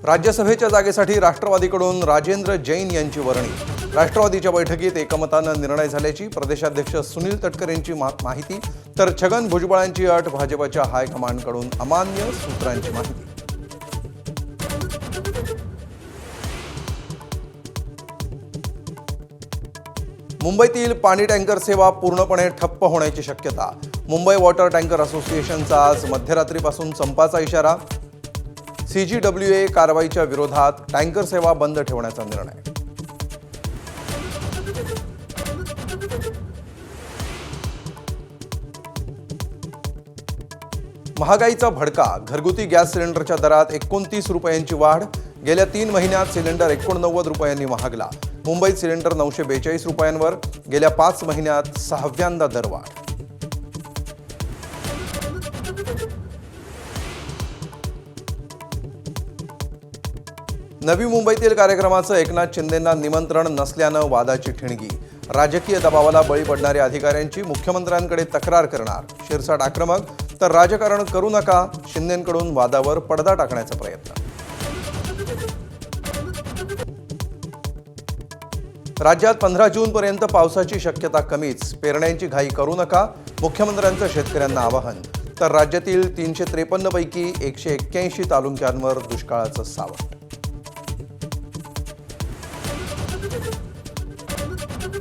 राज्यसभेच्या जागेसाठी राष्ट्रवादीकडून राजेंद्र जैन यांची वर्णी। राष्ट्रवादीच्या बैठकीत एकमतानं निर्णय झाल्याची प्रदेशाध्यक्ष सुनील तटकरेंची माहिती, तर छगन भुजबळांची अट भाजपच्या हायकमांडकडून अमान्य सूत्रांची माहिती। मुंबईतील पाणी टँकर सेवा पूर्णपणे ठप्प होण्याची शक्यता। मुंबई वॉटर टँकर असोसिएशनचा आज मध्यरात्रीपासून संपाचा इशारा। CGWA कारवाईच्या विरोधात टँकर सेवा बंद ठेवण्याचा निर्णय। महागाईचा भडका, घरगुती गॅस सिलेंडरच्या दरात 29 रुपयांची वाढ। गेल्या 3 महिन्यात सिलेंडर 89 रुपयांनी महागला। मुंबईत सिलेंडर 942 रुपयांवर, गेल्या 5 महिन्यात 6व्यांदा दरवाढ। नवी मुंबईतील कार्यक्रमाचं एकनाथ शिंदेंना निमंत्रण नसल्यानं वादाची ठिणगी। राजकीय दबावाला बळी पडणाऱ्या अधिकाऱ्यांची मुख्यमंत्र्यांकडे तक्रार करणार। शिरसाट आक्रमक, तर राजकारण करू नका, शिंदेंकडून वादावर पडदा टाकण्याचा प्रयत्न। राज्यात 15 जूनपर्यंत पावसाची शक्यता कमीच, पेरण्यांची घाई करू नका, मुख्यमंत्र्यांचं शेतकऱ्यांना आवाहन। तर राज्यातील 353 पैकी 181 तालुक्यांवर दुष्काळाचं सावट।